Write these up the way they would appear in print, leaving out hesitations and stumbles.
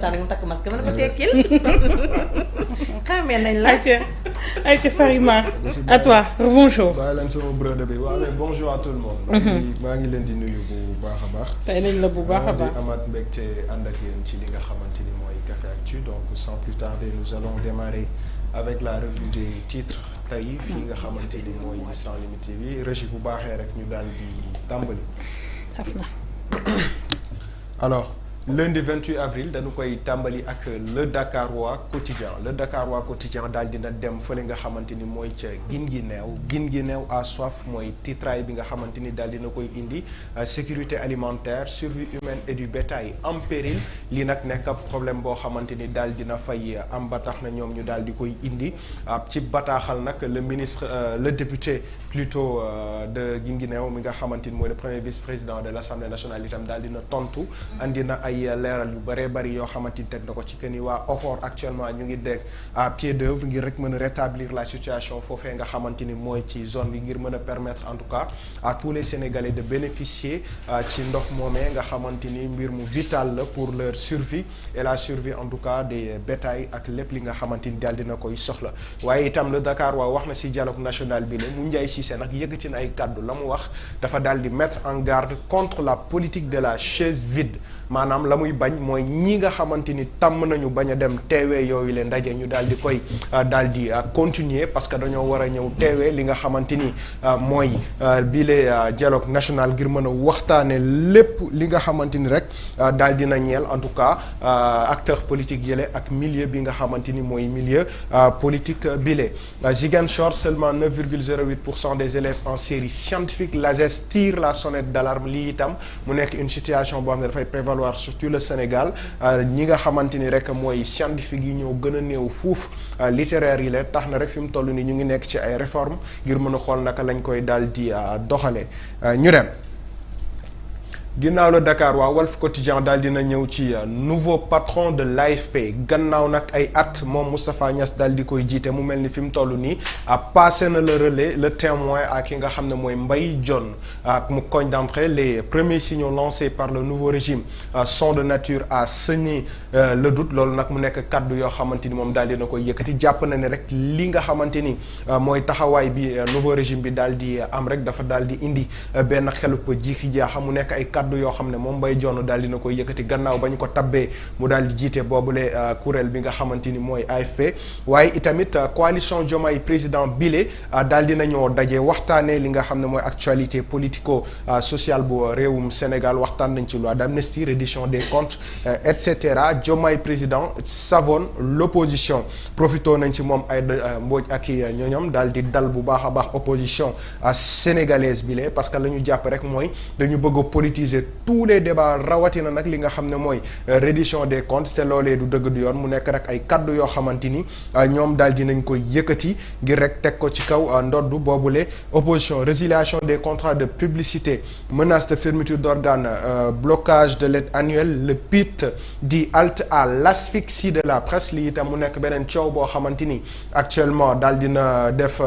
sànni mu takk masque mën na ko tekkil xamee nañ la. ayca Farima à toi bonjour. bàyyi leen sama brode bi waaw mais bonjour à tout le monde. maa ngi leen di nuyu bu baax a baax. tey nañ la bu baax a baax di amaat mbégte ànd ak yéen ci li nga xamante ni mooy Café Actu donc sans plus tarder nous allons démarrer avec la revue des titres tey fii nga xamante ni mooy Sans Limites TV régie bu baaxee rek ñu daal di tàmbali. taf na. alors. lundi 28 avril dañu koy tàmbali ak le Dakarois quotidien le Dakarois quotidien daal dina dem fële nga xamante ni mooy ca Guinguinéo à soif mooy titraay bi nga xamante ni daal dina koy indi sécurité alimentaire survie humaine et du bétail en péril lii nag nekk ab problème boo xamante ni daal dina fay am ba tax na ñoom ñu daal di koy indi ci bataaxal nag le ministre le député plutôt de Guinguinéo mi nga xamante ni mooy le premier vice-président de l'Assemblée nationale itam daal dina tontu andi na ay leeral yu bëree bëri yoo xamante ni teg na ko ci que ni waa OFOR actuellement ñu ngi dégg à pied d'œuvre ngir rek mën a rétablir la situation foofee nga xamante ni mooy ci zone bi ngir mën a permettre en tout cas à tous les Sénégalais de bénéficier ci ndox moomee nga xamante ni mbir mu vital la pour leur survie et la survie en tout cas des bétails ak lépp li nga xamante ni daal dina koy soxla waaye itam le Dakar waa wax na si dialogue national bi la mu Ndiaye Cissé nag yëkkati na ay kàddu la mu wax dafa daal di mettre en garde contre la politique de la chaise vide maanaam la muy bañ mooy ñi nga xamante ni tàmm nañu bañ a dem teewee yooyu leen ndaje ñu daal di koy daal di continuer parce que dañoo war a ñëw teewee li nga xamante ni mooy bile dialogue national ngir mën a waxtaane lépp li nga xamante ni rek daal dina ñeel en tout cas acteur politique yële ak milieu bi nga xamante ni mooy milieu politique bile. Ziguinchor seulement 9,08% des élèves en série scientifique l'ASES tire la sonnette d'alarme lii itam mu nekk une situation boo xam ne dafay prévaloir surtout le Sénégal ñi nga xamante ni rek mooy scientifique yi ñoo gën a néew fuuf littéraire yi la tax na rek fi mu toll nii ñu ngi nekk ci ay réformes ngir mën a xool naka lañ koy daal di doxalee ñu dem. ginnaaw la Dakar waa Walf Quotidien daal dina ñëw ci nouveau patron de l'AFP gannaaw nag ay at moom Moustapha Niasse daal di koy jiite mu mel ni fi mu toll nii passé na le relais le témoin ak ki nga xam ne mooy Mbaye Dione ak mu cogne d'entrée les premiers signaux lancés par le nouveau régime sont de nature à semer le doute loolu nag mu nekk kaddu yoo xamante ni moom daal dina koy yëkkati jàpp na ne rek li nga xamante ni mooy taxawaay bi nouveau régime bi daal di am rek dafa daal di indi benn xelub jiixi jaaxa mu nekk ay kaddu yoo xam ne moom Mbaye Dione daal dina koy yëkkati gannaaw ba ñu ko tabbee mu daal di jiite boobule kuréel bi nga xamante ni mooy AFP waaye itamit coalition Diomaye président bile daal dina ñoo daje waxtaanee li nga xam ne mooy actualité politico sociale bu réewum Sénégal waxtaan nañ ci loi d'amnistie reddition des comptes et cetera Diomaye président savonne l'opposition profitoo nañ ci moom ay mbooj ak i ñoñom daal di dal bu baax a baax opposition sénégalaise bile parce que la ñu jàpp rek mooy dañu bëgg a politiser tous les débats rawatina nag li nga xam ne mooy reddition des comptes te loolee du dëgg du yoon mu nekk rek ay kaddu yoo xamante ni ñoom daal dinañ koy yëkkati ngir rek teg ko ci kaw ndoddu boobule opposition résiliation des contrats de publicité menace de fermeture d'organes blocage de l'aide annuelle le PIT dit halte à l'asphyxie de la presse lii itam mu nekk beneen coow boo xamante ni actuellement daal dina def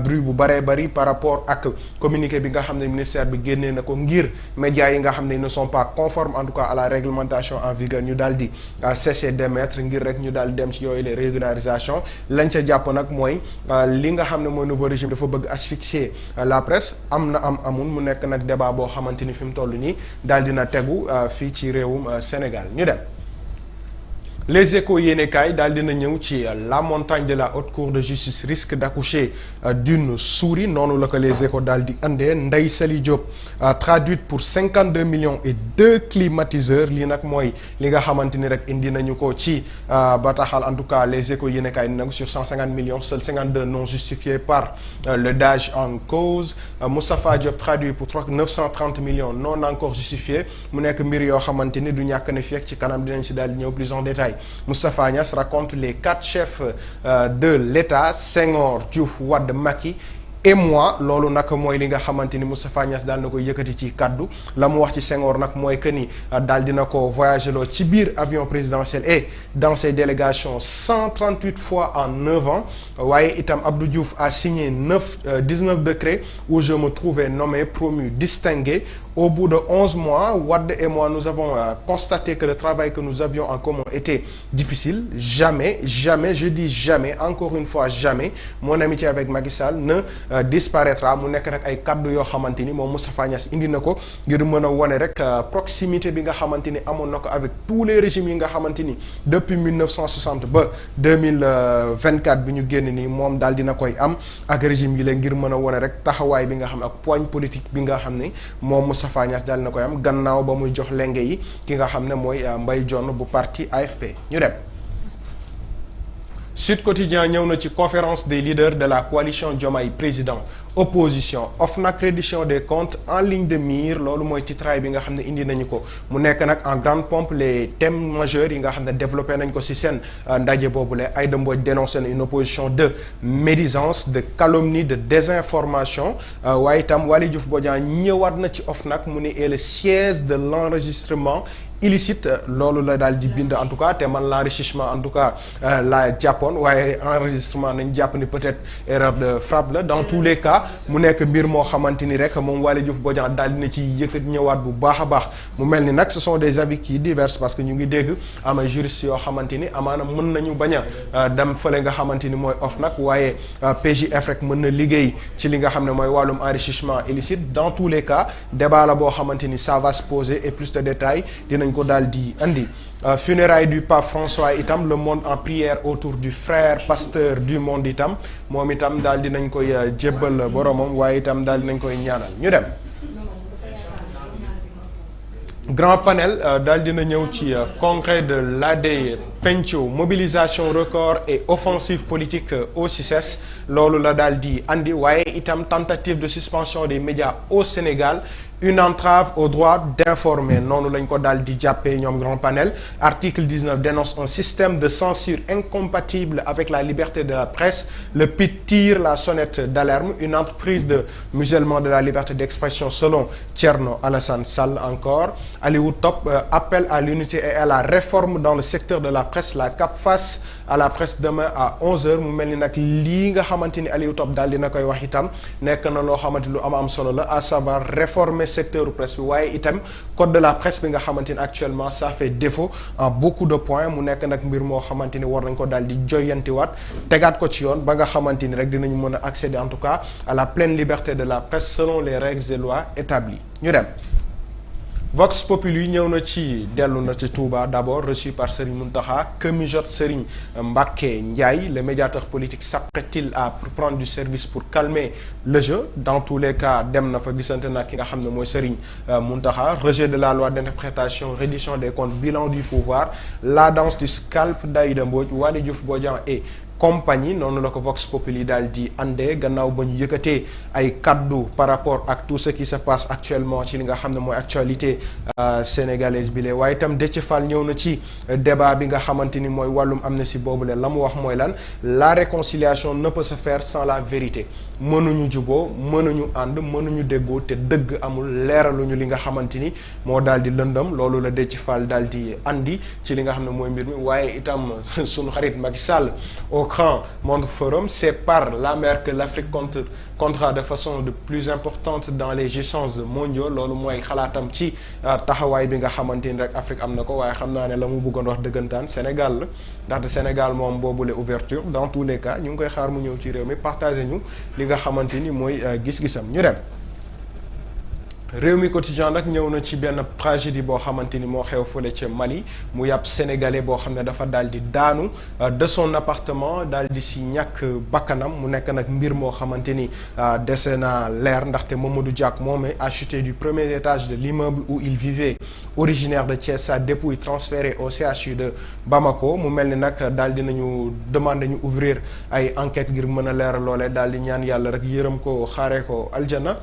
bruit bu bëree bëri par rapport ak communiqué bi nga xam ne ministère bi génnee na ko ngir médias yi nga xam ne ne sont pas conformes en tout cas à la réglementation en vigueur ñu daal di cesser d'émettre ngir rek ñu daal dem ci yooyu les régularisations lañ ca jàpp nag mooy li nga xam ne mooy nouveau régime dafa bëgg asphyxier la presse amul mu nekk nag débat boo xamante ni fi mu toll nii daal dina tegu fii ci réewum Sénégal ñu dem. Les Échos yéenekaay daal dina ñëw ci la montagne de la haute cour de justice risque d'accoucher d'une souris noonu la ko les Échos daal di andee Ndeye Saly Diop traduite pour 52 millions et 2 climatiseurs lii nag mooy li nga xamante ni rek indi nañu ko ci bataaxal en tout cas les Échos yéenekaay ni nag sur 150 millions seuls 52 non justifiés par le DAGE en cause Moustapha Diop traduit pour 930 millions non encore justifiés mu nekk mbir yoo xamante ni du ñàkk ne fekk ci kanam dinañ si daal di ñëw plus en détail Moustapha Niasse raconte les 4 chefs de l'État Senghor, Diouf, Wade, Macky et moi loolu nag mooy li nga xamante ni Moustapha Niasse daal na koy yëkkati ci kaddu la mu wax ci Senghor nag mooy que ni daal dina ko voyager loo ci biir avion présidentiel et dans ses délégations 138 fois en 9 ans waaye itam Abdou Diouf a signé 19 décrets où je me trouvais nommé promu distingué au bout de 11 mois, Wade et moi, nous avons constaté que le travail que nous avions en commun était difficile. Jamais, je dis jamais, encore une fois jamais, mon amitié avec Macky Sall ne disparaîtra. Mu nekk nag ay kaddu yoo xamante ni moom Moustapha Niasse indi na ko ngir mën a wane rek proximité bi nga xamante ni amoon na ko avec tous les régimes yi nga xamante ni depuis 1960 ba 2024 bi ñu génn nii moom daal dina koy am ak régime yi la ngir mën a wane rek taxawaay bi nga xam ne ak poigne politique bi nga xam ne moom Moustapha Niasse daal na koy am gannaaw ba muy jox lenge yi ki nga xam ne mooy Mbaye Dione bu parti AFP ñu dem. Sud Quotidien ñëw na ci conférence des leaders de la coalition Diomaye président opposition OFNAC reddition des comptes en ligne de mire loolu mooy titraay bi nga xam ne indi nañu ko mu nekk nag en grande pompe les thèmes majeurs yi nga xam ne développé nañ ko ci seen ndaje boobule Aïda Mbodj dénoncé na une opposition de médisance de calomnie de désinformation waaye itam Waly Diouf Bodian ñëwaat na ci OFNAC mu ne est le siège de l'enregistrement illicite loolu la daal di bind en tout cas te man l'enrichissement en tout cas la jàppoon waaye enregistrement nañ jàpp ni peut-être erreur de frappe la dans tous les cas mu nekk mbir moo xamante ni rek moom Waly Diouf Bodian daal dina ci yëkkat ñëwaat bu baax a baax mu mel ni nag ce sont des avis qui divergent parce que ñu ngi dégg am ay juristes yoo xamante ni amaana mën nañu bañ a dem fële nga xamante ni mooy OFNAC waaye PJF rek mën na liggéey ci li nga xam ne mooy wàllum enrichissement illicite dans tous les cas débat la boo xamante ni ça va se poser et plus de détails dinañ ko daal di andi funérailles du pape François itam le monde en prière autour du frère pasteur du monde itam moom itam daal dinañ koy jébbal boromam waaye itam daal dinañ koy ñaanal ñu dem. Grand panel daal dina ñëw ci congrès de l'AD Penco mobilisation record et offensive politique au CICES loolu la daal di andi waaye itam tentative de suspension des médias au Sénégal une entrave au droit d'informer noonu lañ ko daal di jàppee ñoom grand panel article 19 dénonce un système de censure incompatible avec la liberté de la presse le PIT tire la sonnette d'alarme une entreprise de musellement de la liberté d'expression selon Thierno Alassane Sall encore Aliou Top appelle à l'unité et à la réforme dans le secteur de la presse la CAP face à la presse demain à 11h mu mel ni nag lii nga xamante ni Aliou Top daal dina koy wax itam nekk na loo xamante lu am solo la à savoir réformer secteur presse bi waaye itam code de la presse bi nga xamante ni actuellement ça fait défaut en beaucoup de points mu nekk nag mbir moo xamante ni war nañ ko daal di joyantiwaat tegaat ko ci yoon ba nga xamante ni rek dinañu mën a accéder en tout cas à la pleine liberté de la presse selon les règles et lois établies ñu dem. Vox Populi ñëw na ci dellu na ci Touba d'abord reçu par Serigne Mountakha que mijote Serigne Mbacké Ndiaye le médiateur politique s'apprête-t-il à prendre du service pour calmer le jeu dans tous les cas dem na fa gisante na ki nga xam ne mooy Serigne Mountakha rejet de la loi d'interprétation reddition des comptes bilan du pouvoir la danse du scalp d'Aïda Mbodj Waly Diouf Bodian et compagnie noonu la ko Vox Populi daal di andee gannaaw ba ñu yëkkatee ay kaddu par rapport ak tout ce qui se passe actuellement ci li nga xam ne mooy actualité sénégalaise bi lee waaye itam Déthié Fall ñëw na ci débat bi nga xamante ni mooy wàllum amnistie boobule la mu wax mooy lan la réconciliation ne peut se faire sans la vérité mënuñu juboo mënuñu ànd mënuñu déggoo te dëgg amul leeraluñu li nga xamante ni moo daal di lëndëm loolu la Déthié Fall daal di andi ci li nga xam ne mooy mbir mi waaye itam sunu xarit Macky Sall au Grand Monde Forum c'est par la mer que l'Afrique comptera de façon de plus importante dans les échanges mondiaux loolu mooy xalaatam ci taxawaay bi nga xamante ni rek Afrique am na ko waaye xam naa ne la mu bëggoon wax dëggantaan Sénégal la ndaxte Sénégal moom boobule ouverture dans tous les cas ñu ngi koy xaar mu ñëw ci réew mi partagé ñu li nga xamante ni mooy gis-gisam ñu dem. Rewmi Quotidien nag ñëw na ci benn tragédie boo xamante ni moo xew fële ca Mali mu yàpp sénégalais boo xam ne dafa daal di daanu de son appartement daal di si ñàkk bakkanam mu nekk nag mbir moo xamante ni dese na leer ndaxte Mamadou Diack moom a chuté du premier étage de l'immeuble où il vivait originaire de Thiès sa dépouille transférée au CHU de Bamako mu mel ni nag daal di nañu demander ñu ouvrir ay enquête ngir mën a leeral loolee daal di ñaan yàlla rek yërëm ko xaaree ko aljana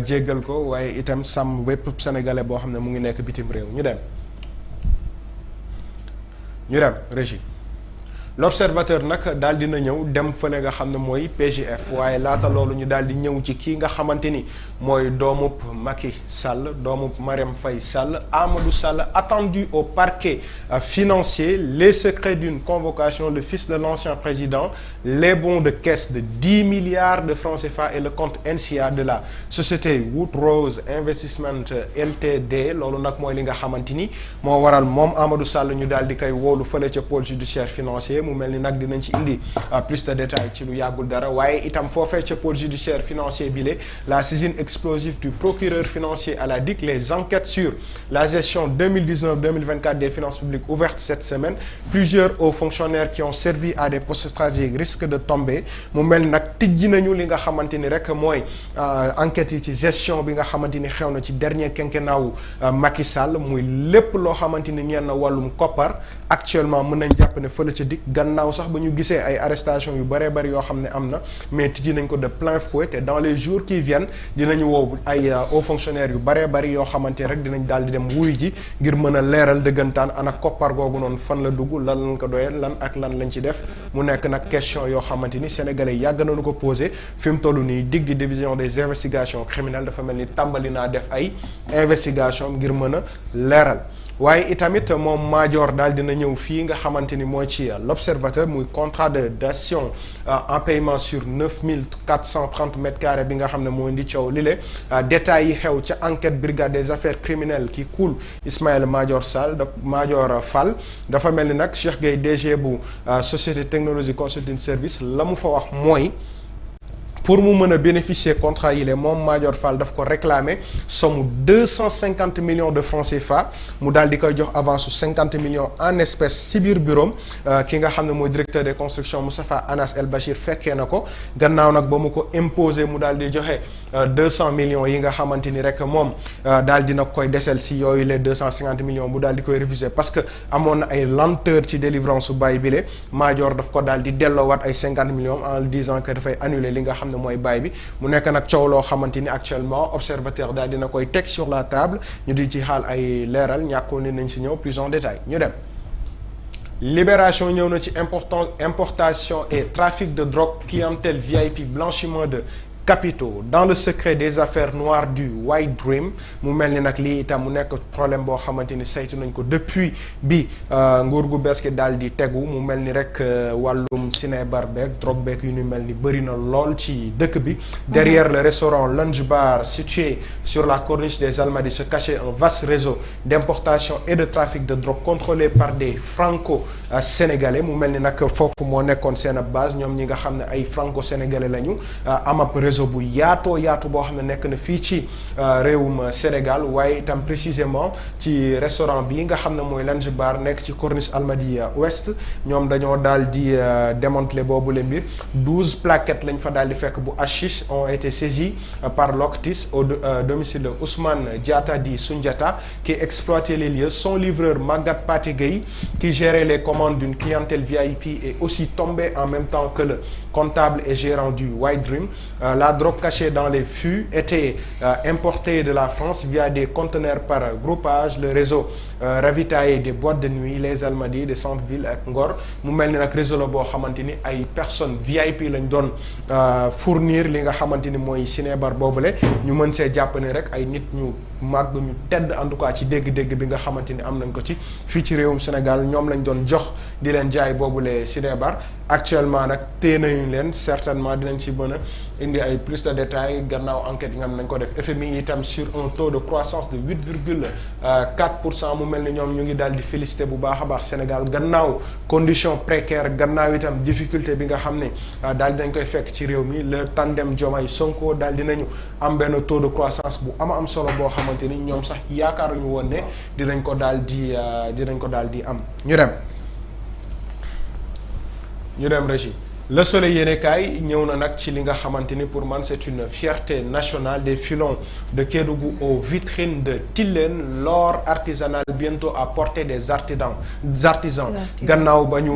jéggal ko waaye itam sàmm bépp sénégalais boo xam ne mu ngi nekk bitim réew ñu dem régie l'observateur nag daal dina ñëw dem fële nga xam ne mooy PJF waaye laata loolu ñu daal di ñëw ci kii nga xamante ni mooy doomub Macky Sall doomub Marième Faye Sall Amadou Sall attendu au parquet financier les secrets d'une convocation le fils de l'ancien président les bons de caisse de 10 milliards de francs CFA et le compte NCA de la société Woodrose Investment LTD loolu nag mooy li nga xamante ni moo waral moom Amadou Sall ñu daal di koy woolu fële ca pôle judiciaire financier mu mel ni nag dinañ ci indi plus de détails ci lu yàggul dara waaye itam foofee ca pôle judiciaire financier bi la saisine explosive du procureur financier à la DIC les enquêtes sur la gestion 2019-2024 des finances publiques ouvertes cette semaine plusieurs hauts fonctionnaires qui ont servi à des postes stratégiques risquent de tomber mu mel ni nag tijji nañu li nga xamante ni rek mooy enquêtes yi ci gestion bi nga xamante ni xew na ci dernier quinquennat wu Macky Sall muy lépp loo xamante ni ñeen na wàllum koppar actuellement mën nañ jàpp ne fële ca DIC gannaaw sax ba ñu gisee ay arrestation yu bëree bëri yoo xam ne am na mais tijji nañ ko de plein fouet te dans les jours qui viennent dinañu woo ay hauts fonctionnaires yu bëree bëri yoo xamante rek dinañ daal di dem wuy ji ngir mën a leeral dëggantaan ana koppar googu noonu fan la dugg lan lañ ko doyee lan ak lan lañ ci def mu nekk nag question yoo xamante ni sénégalais yàgg nañu ko posé fi mu toll nii DIC di division des investigations criminelles dafa mel ni tàmbali naa def ay investigation ngir mën a leeral waaye itamit moom Madior daal dina ñëw fii nga xamante ni mooy ci l'observateur muy contrat de dation en paiement sur 9430 mètres carrés bi nga xam ne moo indi coow lile détails yi xew ca enquête brigade des affaires criminelles qui coule Ismaïla Madior Fall dafa mel ni nag Cheikh Gueye DG bu société technologie consulting service la mu fa wax mooy pour mu mën a bénéficier contrat yi moom Madior Fall daf ko réclamer somme 250 millions de francs CFA mu daal di koy jox avance su 50 millions en espèces ci biir bureau ki nga xam ne mooy directeur des constructions Moustapha Anas El Bachir fekkee na ko gannaaw nag ba mu ko imposer mu daal di joxe 200 millions yi nga xamante ni rek moom daal dina koy desel si yooyu les 250 millions mu daal di koy refuser parce que amoon na ay lenteur ci délivrance su bail bi Madior daf ko daal di delloowaat ay 50 millions en disant que dafay annuler li nga xam ne mooy bail bi mu nekk nag coow loo xamante ni actuellement observateur daal dina koy teg sur la table ñu di ci xaal ay leeral ñàkkoon ne nañ si ñëw plus en détail ñu dem. Libération ñëw na ci importation et trafic de drogue clientèle VIP blanchiment de capitaux dans le secret des affaires noires du White Dream mu mel ni nag lii itam mu nekk problème boo xamante ni saytu nañ ko depuis bi nguur gu bees gi daal di tegu mu mel ni rek wàllum cinébar beeg drogue beeg yu ni mel ni bëri na lool ci dëkk bi. derrière le restaurant Lunch Bar situé sur la corniche des Almadies se cachait un vaste réseau d'importation et de trafic de drogue contrôlé par des franco-sénégalais mu mel ni nag foofu moo nekkoon seen base ñoom ñi nga xam ne ay franco-sénégalais lañu am ab réseau bu yaatoo yaatu boo xam ne nekk na fii ci réewum Sénégal waaye itam précisément ci restaurant bi nga xam ne mooy Lunch Bar nekk ci corniche Almadies Ouest ñoom dañoo daal di démanteler boobu le mbir 12 plaquettes lañ fa daal di fekk bu hashish ont été saisies par l'OCRTIS au domicile de Ousmane Diatta di Soundiata qui exploitait les lieux. Son livreur Magatte Pathé Gueye qui gérait les commandes d'une clientèle VIP est aussi tombé en même temps que le comptable et gérant du White Dream. La drogue cachée dans les fûts était importée de la France via des conteneurs par groupage. Le réseau ravitaillait des boîtes de nuit, les Almadies, des centres-villes ak Ngor mu mel ni nag réseau la boo xamante ni ay personnes VIP lañ doon fournir li nga xamante ni mooy cinébar boobule ñu mën see jàpp ne rek ay nit ñu màgg ñu tedd en tout cas ci dégg-dégg bi nga xamante ni am nañ ko ci fii ci réewum Sénégal ñoom lañ doon jox di leen jaay boobule cinébar actuellement nag téye nañu leen certainement dinañ ci mën a indi ay plus de détails gannaaw enquête yi nga xam nañ ko def FMI itam sur un taux de croissance de 8,4% mu mel ni ñoom ñu ngi daal di félicité bu baax a baax Sénégal gannaaw condition précaire gannaaw itam difficulté bi nga xam ne daal dinañ koy fekk ci réew mi le tandem Diomaye Sonko daal dinañu am benn taux de croissance bu am solo boo xamante ni ñoom sax yaakaaruñu woon ne dinañ ko daal di am ñu dem régie Le Soleil yéenekaay ñëw na nag ci li nga xamante ni pour man c'est une fierté nationale des filons de Kédougou aux vitrines de Tilène, l'or artisanal bientôt à portée des artisans gannaaw ba ñu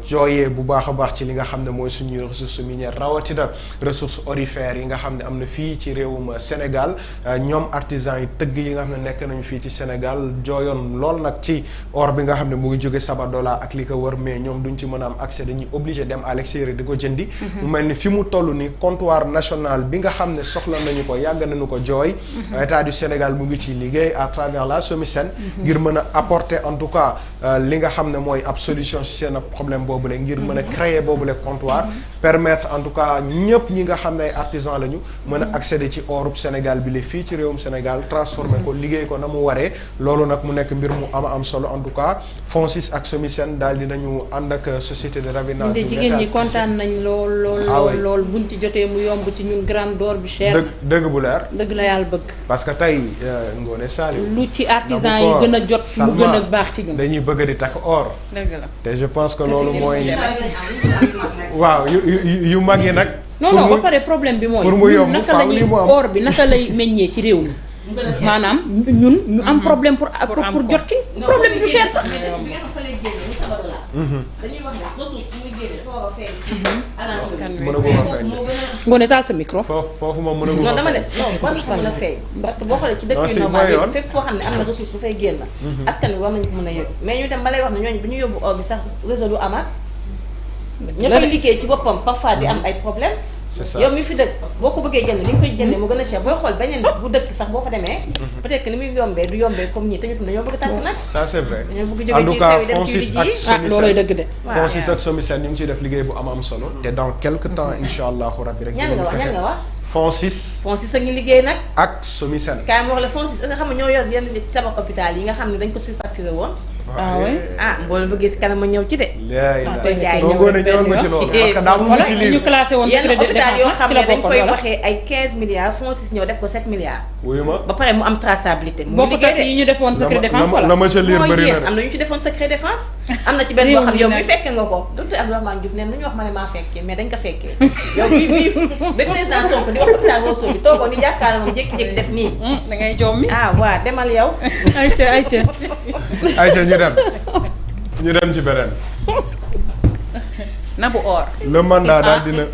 jooyee bu baax a baax ci li nga xam ne mooy suñuy ressources minières rawatina ressources aurifères yi nga xam ne am na fii ci réewum Sénégal ñoom artisans yi tëgg yi nga xam ne nekk nañu fii ci Sénégal jooyoon lool nag ci or bi nga xam ne mu ngi jóge Sabadola ak li ko wër mais ñoom duñ ci mën a am accès dañuy obligé dem à l'extérieur di ko jëndi mu mel ni fi mu toll ni comptoir national bi nga xam ne soxla nañu ko yàgg nañu ko jooy état du Sénégal mu ngi ci liggéey à travers la SOMISEN ngir mën a apporter en tout cas li nga xam ne mooy ab solution ci seen problème boobule ngir mën a créer boobule comptoir permettre en tout cas ñëpp ñi nga xam ne ay artisans lañu mën a accéder ci orub Sénégal bi la fii ci réewum Sénégal transformer ko liggéey ko na mu waree loolu nag mu nekk mbir mu am solo en tout cas FONSIS ak SOMISEN daal dinañu ànd ak société de raffinage du jigéen ñi kontaan nañ lool buñ ci jotee mu yomb ci ñun gramme d'or bi cher. dëgg bu leer. dëgg la yàlla bëgg. parce que tey Ngoné Saliou. lu ci artisan yi gën a jot. mu gën a baax ci ñun. dañuy bëgg di takk or. dëgg la te je pense que loolu mooy. waaw yu mag yi nag. non ba pare problème bi mooy. pour mu yomb naka la ñuy or bi naka lay meññee ci réew mi. maanaam ñun ñu am problème pour jot ci. problème bi du cher sax. dañuy wax ne ressource bu muy génne dafa war a feeñ. Ngoné taal sa micro. foofu moom mën a. non dama ne non war na ko mën a feeñ. parce que boo xoolee ci dëkk yi normal fépp foo xam ne am na ressource bu fay génn. askan wi war nañu ko mën a yëg mais ñu dem ba lay wax ne ñooñu bu ñu yóbbu or bi sax réseau du amaat. ña fay liggéey ci boppam parfois di am ay problème c'est ça yow mi fi dëkk boo ko bëggee jënd li nga koy jëndee mu gën a cher booy xool beneen bu dëkk sax boo fa demee peut-être que ni muy yombee du yombee comme ñii te ñu dañoo bëgg tànk nag ça c'est vrai dañoo bëgg en jóge tout ci cas sew yi dem ci FONSIS liggéey ak loolooy dëgg de. FONSIS ak SOMISEN ñu ngi ciy def liggéey bu am solo te dans quelque temps incha allahu rabbi rek ñan nga wax FONSIS a ngi liggéey nag ak SOMISEN kaay ma wax la FONSIS est-ce que xam nga ñoo yor yenn tabax hôpital yi nga xam ne dañ ko surfacturé woon boo la bëggee si kanam ma ñëw ci de tey jaay ñëwal ma ci loolu parce que daa mu ci lii ñu classé woon yenn secret de hôpital yoo xam défense ci ne la dañ bokkoon koy wala waxee ay 15 milliards FONSIS ñëw def ko 7 milliards wuyu ma ba pare mu am traçabilité mu bokkut ak liggéey yi ñu defoon secret défense wala la ma ca liir moo bëri yéen na am na ñu ci defoon secret défense am na ci benn boo xam yow mi fekke nga ko docteur Abdourahmane Diouf neen lu ñu wax ma ne maa fekkee mais dañ ko fekkee yow bi ba président Sonko di wax hôpital Rosso bi toogoo ni jàkkaarloo moom jékki-jékki def nii da ngay jommi waa demal yow ayca ñu dem ci beneen nabu or le mandat daal dina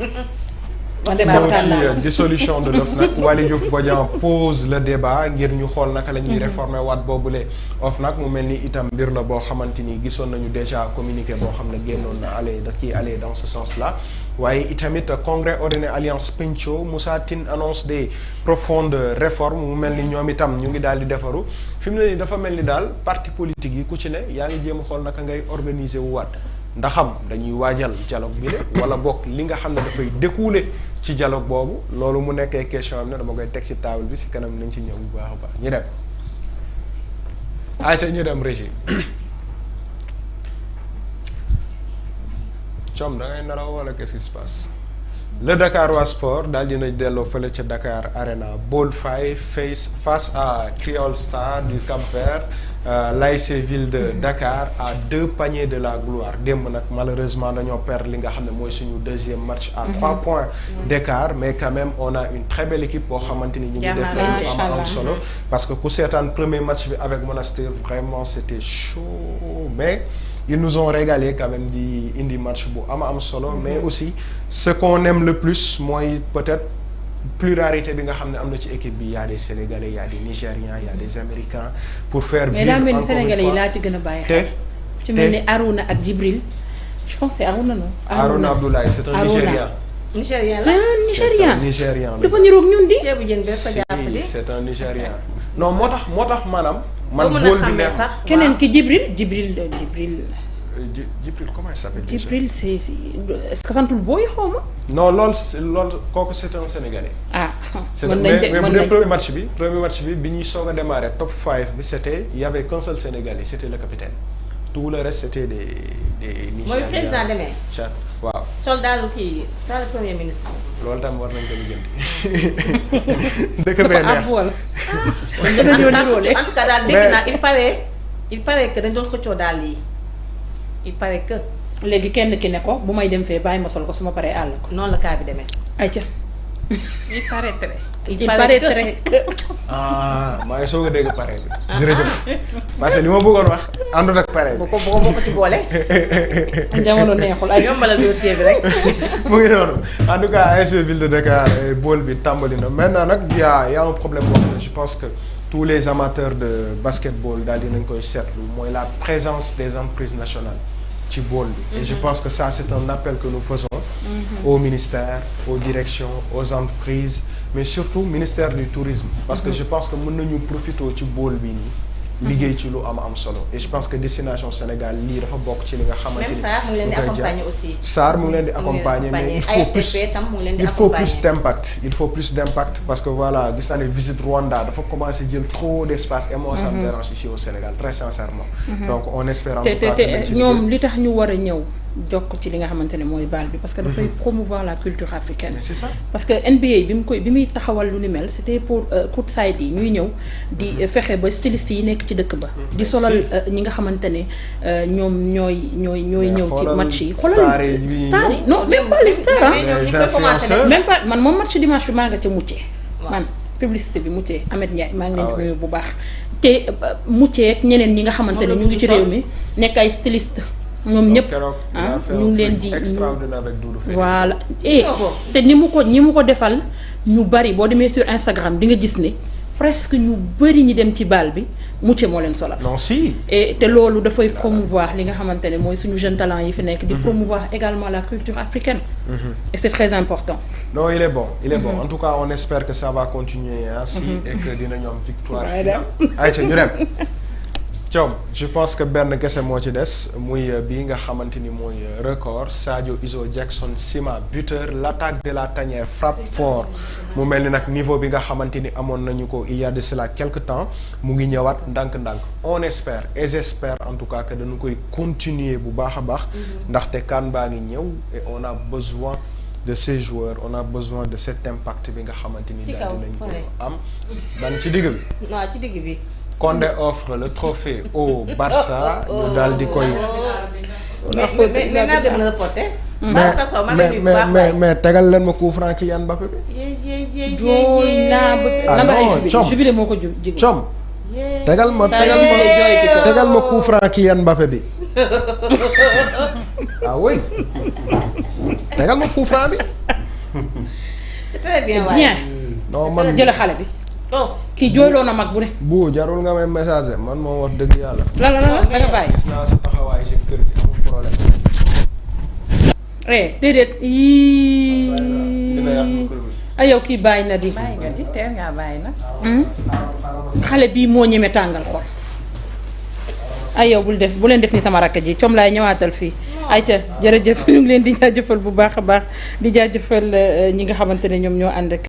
débat ñëw ci dissolution de l'OFNAC Waly Diouf Bodian pose le débat ngir ñu xool naka la ñuy réformer waat boobule OFNAC mu mel ni itam mbir la boo xamante ni gisoon nañu déjà communiqué boo xam ne génnoon na aller dans ce sens là waaye itamit congrès ordinaire alliance Penco Moussa Tine annonce des profondes réformes mu mel ni ñoom itam ñu ngi daal di defaru fi mu ne nii dafa mel ni daal parti politique yi ku ci ne yaa ngi jéem a xool naka ngay organiser wu waat ndaxam dañuy waajal dialogue bi de wala bokk li nga xam ne dafay découler ci dialogue boobu loolu mu nekkee question am ne dama koy teg ci table bi ci kanam nañ ci ñëw bu baax a baax ñu dem ayca ñu dem régie com da ngay naraw wala qu'est-ce qui se passe le Dakarois Sport daal dina delloo fële ca Dakar Arena Ball 5 face à Creole Star du Cap-Vert l'ASC Ville de Dakar à 2 paniers de la gloire démb nag malheureusement dañoo perdre li nga xam ne mooy suñu deuxième match à 3 points d'écart mais quand même on a une très belle équipe boo xamante ni ñu ngi def lu am solo parce que ku seetaan premier match bi avec Monastir vraiment c'était chaud mais ils nous ont régalé quand même di indi match bu am solo mais aussi ce qu'on aime le plus mooy peut-être pluralité bi nga xam ne am na ci équipe bi y a des Sénégalais y a des Nigérians y a des Américains pour faire vivre mais daa mel ni Sénégalais yi laa ci gën a bàyyi xel ci mel ni Arouna ak Djibril je pense c'est Arouna non Arouna Abdoulaye c'est un Nigérian c'est un Nigérian dafa niroog ñun di ceebu jën bi dafa jàppale c'est un Nigérian non moo tax maanaam man bool bi neex sax keneen ki Djibril comment il s'appelle Djibril c'est est-ce que santul booy xaw ma non loolu kooku c'est un Sénégalais mën nañ mais premier match bi bi ñuy soog a démarrer top 5 bi c'était il y avait qu'un seul Sénégalais c'était le capitaine tout le reste c'était des Nigérians mooy président demee waaw soldat lu kii dans le premier ministre loolu tam war nañ ko lijjanti dëkk bee neex en tout cas daal dégg naa il paraît que dañ doon xëccoo daal lii il paraît que léegi kenn ki ne ko bu may dem fee bàyyi ma sol ko su ma paree àll ko. noonu la cas bi demee. ayca. il paraîtrait. il paraîtrait que. maa ngi soog a dégg pare bi. jërëjëf parce que li ma bëggoon wax àndut ak pare bi. boo ko ci boole. jamono neexul ay yombalal dossier bi rek. mu ngi noonu en tout cas ASC Ville de Dakar bool bi tàmbali na maintenant nag y a un problème boo xam ne je pense que tous les amateurs de basketball daal dinañ koy seetlu mooy la présence des entreprises nationales ci bool bi. Et je pense que ça c'est un appel que nous faisons au ministère, aux directions, aux entreprises, mais surtout ministère du tourisme. Parce que je pense que mën nañu profiter ci bool bi nii. liggéey ci lu am solo et je pense que destination Sénégal lii dafa bokk ci li nga xamante ni. même Sarr mu ngi leen di accompagner aussi. Sarr mu ngi leen di accompagner mais il faut plus d'impact parce que voilà gis naa ne visite Rwanda dafa commencer jël trop d'espace et moi ça me dérange ici au Sénégal très sincèrement. Donc on espère en tout cas te ñoom li tax ñu war a ñëw jokk ci li nga xamante ne mooy baal bi parce que dafay promouvoir la culture africaine. C'est ça. Parce que NBA bi muy taxawal lu ni mel c'était pour courtside yi ñuy ñëw di fexe ba stylistes yi nekk ci dëkk ba di solal ñi nga xamante ne ñoom ñooy ñëw ci match yi xoolal stars yi non même pas les stars même pas man moom match dimanche bi maa nga ca muccee man publicité bi muccee Ahmed Ndiaye maa ngi leen di nuyu bu baax te muccee ak ñeneen ñi nga xamante ne ñu ngi ci réew mi nekk ay styliste ñoom ñëpp ñu ngi leen di voilà et te ñi mu ko defal ñu bari boo demee sur Instagram di nga gis ne presque ñu bari ñi dem ci baal bi mucce moo leen solal. non si. et te loolu dafay promouvoir li nga xamante ne mooy suñu jeune talent yi fi nekk. di promouvoir également la culture africaine. Et c'est très important. non il est bon en tout cas on espère que ça va continuer ainsi et que dinañu am victoire. ayca ñu dem. Thiom je pense que benn kese moo ci des muy bii nga xamante ni mooy record Sadio Iso Jackson Sima buteur l'attaque de la tanière frappe fort mu mel ni nag niveau bi nga xamante ni amoon nañu ko il y a de cela quelque temps mu ngi ñëwaat ndànk-ndànk on espère et j'espère en tout cas que dañu koy continuer bu baax a baax ndaxte kan baa ngi ñëw et on a besoin de ces joueurs on a besoin de cet impact bi nga xamante ni daal dinañ ko am daan ci digg bi non ci digg bi Condé offre le trophée au Barça ñu daal di koy. mais naa dem la reporter. mais tegal leen ma coup franc ci Yann Mbappé bi. jooy naa ba jubilé moo ko jig. Com tegal ma coup franc ci Yann Mbappé bi. ah oui tegal ma coup franc bi. c'est très bien bien. non man jëla xale bi. kii jooyloo na mag bu ne. bu jarul nga may message man moo wax dëgg yàlla. la da nga bàyyi. gis naa sa taxawaay si kër gi amul problème. déedéet ay yow kii bàyyi na di. bàyyi nga di teel ngaa bàyyi na. xale bii moo ñeme tàngal xol. ay yow bu leen def ni sama rakk ji com laay ñëwaatal fii. ayca jërëjëf ñu ngi leen di jaajëfal bu baax a baax di jaajëfal ñi nga xamante ne ñoom ñoo ànd ak